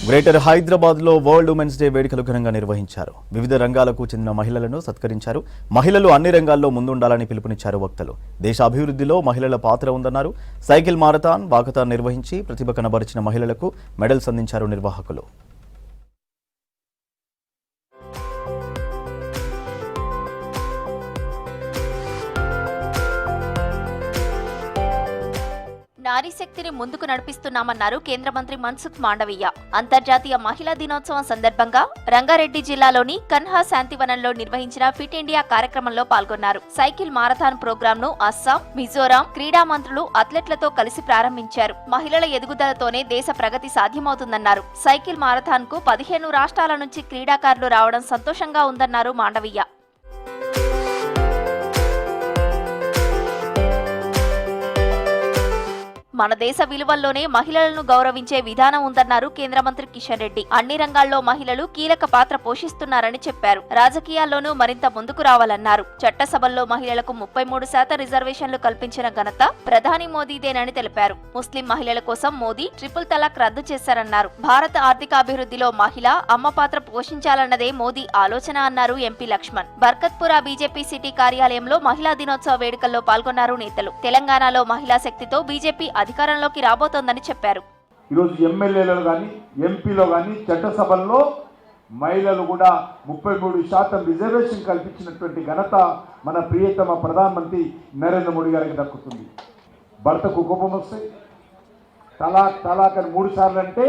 Greater Hyderabad లో world women's day వేడుకలు ఘనంగా నిర్వహించారు. వివిధ రంగాలకు చెందిన మహిళలను సత్కరించారు. మహిళలు అన్ని రంగాల్లో ముందుండాలని పిలుపునిచ్చారు వక్తలు. దేశ అభివృద్ధిలో మహిళల పాత్ర ఉందన్నారు. సైకిల్ మారథాన్, వాకథాన్ నిర్వహించి ప్రతిభ కనబరిచిన మహిళలకు మెడల్స్ అందించారు నిర్వాహకులు. నారీ శక్తిని ముందుకు నడిపిస్తున్నామన్నారు కేంద్ర మంత్రి మన్సుఖ్ మాండవీయ. అంతర్జాతీయ మహిళా దినోత్సవం సందర్భంగా రంగారెడ్డి జిల్లాలోని కన్హా శాంతివనంలో నిర్వహించిన ఫిట్ ఇండియా కార్యక్రమంలో పాల్గొన్నారు. సైకిల్ మారథాన్ ప్రోగ్రాంను అస్సాం, మిజోరాం క్రీడా మంత్రులు అథ్లెట్లతో కలిసి ప్రారంభించారు. మహిళల ఎదుగుదలతోనే దేశ ప్రగతి సాధ్యమవుతుందన్నారు. సైకిల్ మారథాన్ కు 15 రాష్ట్రాల నుంచి క్రీడాకారులు రావడం సంతోషంగా ఉందన్నారు మాండవీయ. మన దేశ విలువల్లోనే మహిళలను గౌరవించే విధానం ఉందన్నారు కేంద్ర మంత్రి కిషన్ రెడ్డి. అన్ని రంగాల్లో మహిళలు కీలక పాత్ర పోషిస్తున్నారని చెప్పారు. రాజకీయాల్లోనూ మరింత ముందుకు రావాలన్నారు. చట్టసభల్లో మహిళలకు 33% రిజర్వేషన్లు కల్పించిన ఘనత ప్రధాని మోదీదేనని తెలిపారు. ముస్లిం మహిళల కోసం మోదీ ట్రిపుల్ తలాక్ రద్దు చేశారన్నారు. భారత ఆర్థికాభివృద్ధిలో మహిళ అమ్మ పాత్ర పోషించాలన్నదే మోదీ ఆలోచన అన్నారు MP Laxman. Barkatpura BJP city కార్యాలయంలో మహిళా దినోత్సవ వేడుకల్లో పాల్గొన్నారు నేతలు. తెలంగాణలో మహిళా శక్తితో బీజేపీ అధికారంలోకి రాబోతోందని చెప్పారు. ఈరోజు ఎమ్మెల్యేలలో కానీ ఎంపీలో కానీ చట్టసభల్లో మహిళలు కూడా 33% రిజర్వేషన్ కల్పించినటువంటి ఘనత మన ప్రియతమ ప్రధానమంత్రి నరేంద్ర మోడీ గారికి దక్కుతుంది. భర్తకు కోపం వస్తే తలాక్ అని 3 సార్లు అంటే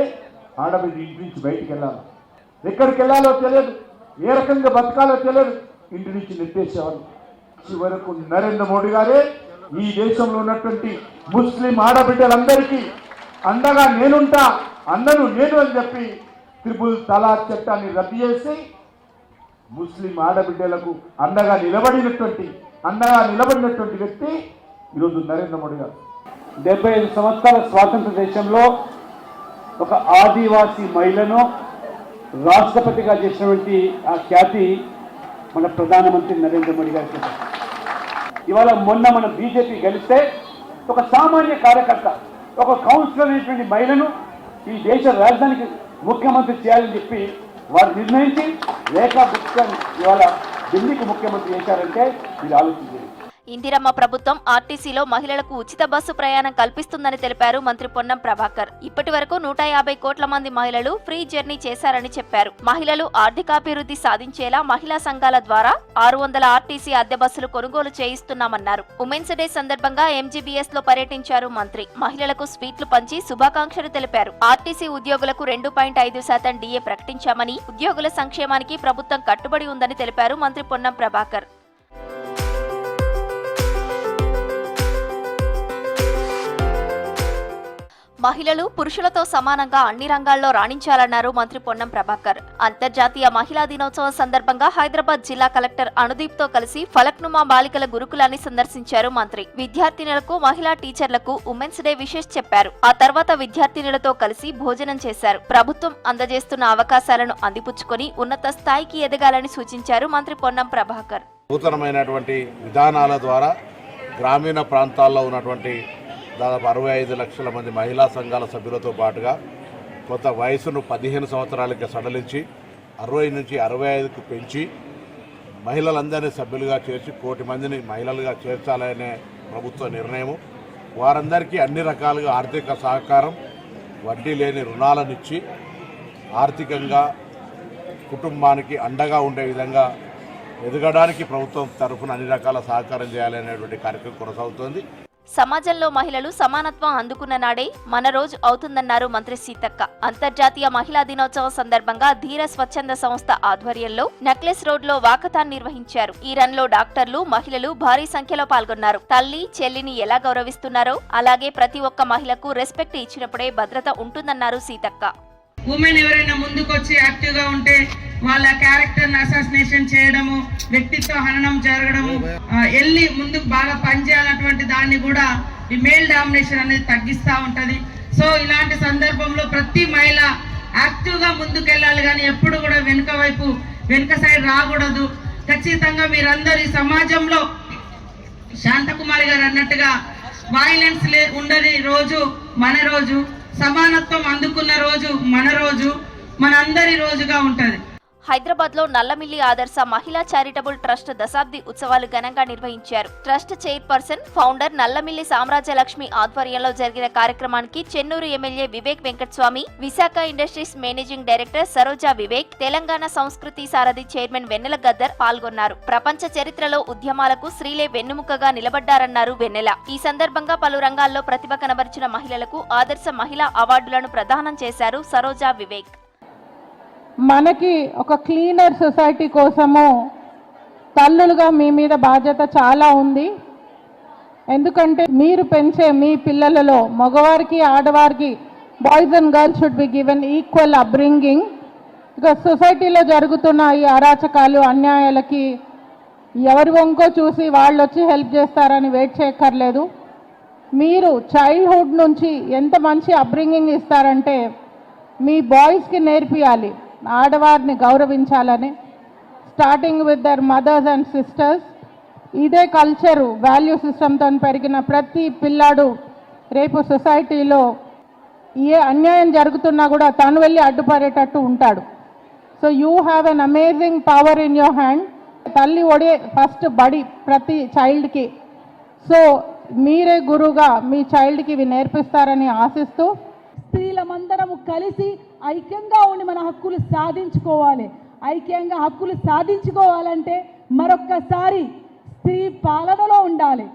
ఆడబిడ్డ ఇంటి నుంచి బయటికి వెళ్ళాలి. ఎక్కడికి వెళ్ళాలో తెలియదు, ఏ రకంగా బతకాలో తెలియదు, ఇంటి నుంచి నెట్టేసేవాళ్ళు. చివరకు నరేంద్ర మోడీ గారే ఈ దేశంలో ఉన్నటువంటి ముస్లిం ఆడబిడ్డలందరికీ అండగా నేనుంటా, అన్నను నేను అని చెప్పి ట్రిపుల్ తలాక్ చట్టాన్ని రద్దు చేసి ముస్లిం ఆడబిడ్డలకు అండగా నిలబడినటువంటి వ్యక్తి ఈరోజు నరేంద్ర మోడీ గారు. 75 సంవత్సరాల స్వాతంత్ర దేశంలో ఒక ఆదివాసీ మహిళను రాష్ట్రపతిగా చేసినటువంటి ఆ ఖ్యాతి మన ప్రధానమంత్రి నరేంద్ర మోడీ గారికి. ఇవాళ మొన్న మన బీజేపీ గెలిస్తే ఒక సామాన్య కార్యకర్త, ఒక కౌన్సిలర్ అయినటువంటి మహిళను ఈ దేశ రాజధానికి ముఖ్యమంత్రి చేయాలని చెప్పి వారు నిర్ణయించి రేఖాబుక్తం ఇవాళ ఢిల్లీకి ముఖ్యమంత్రి చేశారంటే ఇది ఆలోచించారు. ఇందిరమ్మ ప్రభుత్వం ఆర్టీసీలో మహిళలకు ఉచిత బస్సు ప్రయాణం కల్పిస్తుందని తెలిపారు మంత్రి పొన్నం ప్రభాకర్. ఇప్పటి వరకు 150 కోట్ల మంది మహిళలు ఫ్రీ జర్నీ చేశారని చెప్పారు. మహిళలు ఆర్థికాభివృద్ధి సాధించేలా మహిళా సంఘాల ద్వారా 600 ఆర్టీసీ అద్దె బస్సులు కొనుగోలు చేయిస్తున్నామన్నారు. ఉమెన్స్ డే సందర్భంగా ఎంజీబీఎస్ లో పర్యటించారు మంత్రి. మహిళలకు స్వీట్లు పంచి శుభాకాంక్షలు తెలిపారు. ఆర్టీసీ ఉద్యోగులకు 2.5% డిఏ ప్రకటించామని, ఉద్యోగుల సంక్షేమానికి ప్రభుత్వం కట్టుబడి ఉందని తెలిపారు మంత్రి పొన్నం ప్రభాకర్. మహిళలు పురుషులతో సమానంగా అన్ని రంగాల్లో రాణించాలన్నారు మంత్రి పొన్నం ప్రభాకర్. అంతర్జాతీయ మహిళా దినోత్సవం సందర్భంగా హైదరాబాద్ జిల్లా కలెక్టర్ అనుదీప్ తో కలిసి ఫలక్నుమా బాలికల గురుకులాన్ని సందర్శించారు మంత్రి. విద్యార్థినులకు, మహిళా టీచర్లకు ఉమెన్స్ డే విషెస్ చెప్పారు. ఆ తర్వాత విద్యార్థినులతో కలిసి భోజనం చేశారు. ప్రభుత్వం అందజేస్తున్న అవకాశాలను అందిపుచ్చుకొని ఉన్నత స్థాయికి ఎదగాలని సూచించారు మంత్రి పొన్నం ప్రభాకర్. నూతనమైనటువంటి విధానాల ద్వారా గ్రామీణ ప్రాంతాల్లో ఉన్నటువంటి దాదాపు 65 లక్షల మంది మహిళా సంఘాల సభ్యులతో పాటుగా కొత్త వయసును 15 సంవత్సరాలకి సడలించి 60 నుంచి 65కు పెంచి మహిళలందరినీ సభ్యులుగా చేర్చి 1 కోటి మందిని మహిళలుగా చేర్చాలనే ప్రభుత్వ నిర్ణయము. వారందరికీ అన్ని రకాలుగా ఆర్థిక సహకారం, వడ్డీ లేని రుణాలనిచ్చి ఆర్థికంగా కుటుంబానికి అండగా ఉండే విధంగా ఎదగడానికి ప్రభుత్వం తరఫున అన్ని రకాల సహకారం చేయాలనేటువంటి కార్యక్రమం కొనసాగుతోంది. సమాజంలో మహిళలు సమానత్వం అందుకున్న నాడే మన రోజు అవుతుందన్నారు మంత్రి సీతక్క. అంతర్జాతీయ మహిళా దినోత్సవం సందర్భంగా ధీర స్వచ్ఛంద సంస్థ ఆధ్వర్యంలో నెక్లెస్ రోడ్ లో వాకథాన్ నిర్వహించారు. ఈ రన్ లో డాక్టర్లు, మహిళలు భారీ సంఖ్యలో పాల్గొన్నారు. తల్లి, చెల్లిని ఎలా గౌరవిస్తున్నారో అలాగే ప్రతి ఒక్క మహిళకు రెస్పెక్ట్ ఇచ్చినప్పుడే భద్రత ఉంటుందన్నారు సీతక్క. ఉమెన్ ఎవరైనా ముందుకొచ్చి యాక్టివ్ గా ఉంటే వాళ్ళ క్యారెక్టర్ అసాసినేషన్ చేయడము, వ్యక్తిత్వ హననం జరగడము, వెళ్ళి ముందుకు బాగా పనిచేయాలన్నటువంటి దాన్ని కూడా ఈ మేల్ డామినేషన్ అనేది తగ్గిస్తూ ఉంటది. సో ఇలాంటి సందర్భంలో ప్రతి మహిళ యాక్టివ్ గా ముందుకెళ్ళాలి, కానీ ఎప్పుడు కూడా వెనుక సైడ్ రాకూడదు. ఖచ్చితంగా మీరందరూ ఈ సమాజంలో శాంతకుమారి గారు అన్నట్టుగా వైలెన్స్ ఉండని రోజు మన రోజు. సమానత్వం అందుకున్న రోజు మన రోజు, మనందరి రోజుగా ఉంటది. హైదరాబాద్ లో నల్లమిల్లి ఆదర్శ మహిళా చారిటబుల్ ట్రస్ట్ దశాబ్ది ఉత్సవాలు ఘనంగా నిర్వహించారు. Trust chairperson, founder Nallamilli Samrajyalakshmi ఆధ్వర్యంలో జరిగిన కార్యక్రమానికి Chennur MLA Vivek Venkataswamy, Visakha industries managing director Saroja Vivek, Telangana సంస్కృతి సారథి చైర్మన్ వెన్నెల గద్దర్ పాల్గొన్నారు. ప్రపంచ చరిత్రలో ఉద్యమాలకు స్త్రీలే వెన్నుముకగా నిలబడ్డారన్నారు వెన్నెల. ఈ సందర్భంగా పలు రంగాల్లో ప్రతిభ కనబరిచిన మహిళలకు ఆదర్శ మహిళా అవార్డులను ప్రదానం చేశారు సరోజా వివేక్. మనకి ఒక క్లీనర్ సొసైటీ కోసము తల్లులుగా మీ మీద బాధ్యత చాలా ఉంది. ఎందుకంటే మీరు పెంచే మీ పిల్లలలో మగవారికి ఆడవారికి boys and girls should be given equal upbringing. ఇక సొసైటీలో జరుగుతున్న ఈ అరాచకాలు అన్యాయాలకి ఎవరి వంకో చూసి వాళ్ళు వచ్చి హెల్ప్ చేస్తారని వెయిట్ చేయక్కర్లేదు. మీరు చైల్డ్హుడ్ నుంచి ఎంత మంచి అప్బ్రింగింగ్ ఇస్తారంటే మీ బాయ్స్కి నేర్పియాలి ఆడవారిని గౌరవించాలని, starting with their mothers and sisters. ఇదే కల్చరు వాల్యూ సిస్టమ్తో పెరిగిన ప్రతి పిల్లాడు రేపు సొసైటీలో ఏ అన్యాయం జరుగుతున్నా కూడా తను వెళ్ళి అడ్డుపడేటట్టు ఉంటాడు. So you have an amazing power in your hand. తల్లి ఒడే ఫస్ట్ బడి ప్రతి చైల్డ్కి. సో మీరే గురువుగా మీ చైల్డ్కి ఇవి నేర్పిస్తారని ఆశిస్తూ, స్త్రీలమందరము కలిసి ఐక్యంగా ఉండి మన హక్కులు సాధించుకోవాలి. ఐక్యంగా హక్కులు సాధించుకోవాలంటే మరొక్కసారి స్త్రీ పాలనలో ఉండాలి.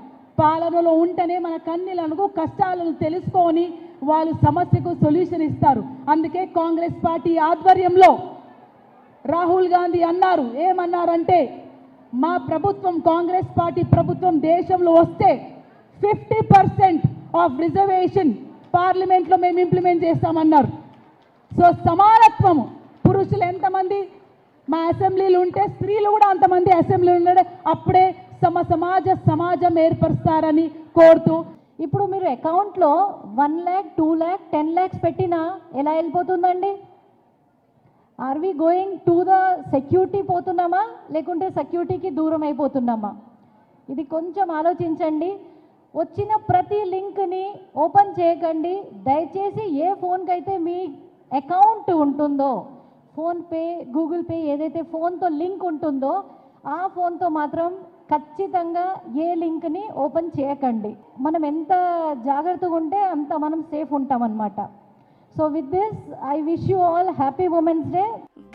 పాలనలో ఉంటేనే మన కన్నీలకు కష్టాలను తెలుసుకొని వాళ్ళు సమస్యకు సొల్యూషన్ ఇస్తారు. అందుకే కాంగ్రెస్ పార్టీ ఆధ్వర్యంలో రాహుల్ గాంధీ అన్నారు, ఏమన్నారంటే మా ప్రభుత్వం, కాంగ్రెస్ పార్టీ ప్రభుత్వం దేశంలో వస్తే 50% ఆఫ్ రిజర్వేషన్ పార్లమెంట్లో మేము ఇంప్లిమెంట్ చేస్తామన్నారు. సో సమానత్వము, పురుషులు ఎంతమంది మా అసెంబ్లీలు ఉంటే స్త్రీలు కూడా అంతమంది అసెంబ్లీలు ఉండే, అప్పుడే సమాజం ఏర్పరుస్తారని కోరుతూ, ఇప్పుడు మీరు అకౌంట్లో 1 lakh, 2 lakh, 10 lakhs పెట్టినా ఎలా వెళ్ళిపోతుందండి? Are we going to the security పోతున్నామా, లేకుంటే సెక్యూరిటీకి దూరం అయిపోతున్నామా? ఇది కొంచెం ఆలోచించండి. వచ్చిన ప్రతి లింక్ని ఓపెన్ చేయకండి దయచేసి. ఏ ఫోన్కి అయితే మీ అకౌంట్ ఉంటుందో, ఫోన్పే, గూగుల్ పే, ఏదైతే ఫోన్తో లింక్ ఉంటుందో ఆ ఫోన్తో మాత్రం ఖచ్చితంగా ఏ లింక్ని ఓపెన్ చేయకండి. మనం ఎంత జాగ్రత్తగా ఉంటే అంత మనం సేఫ్ ఉంటామన్నమాట. So with this I wish you all happy women's day.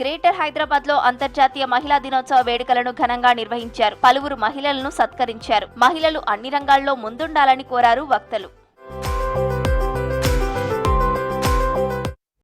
Greater Hyderabad లో అంతర్జాతీయ మహిళా దినోత్సవ వేడుకలను ఘనంగా నిర్వహించారు. పలువురు మహిళలను సత్కరించారు. మహిళలు అన్ని రంగాల్లో ముందుండాలని కోరారు వక్తలు.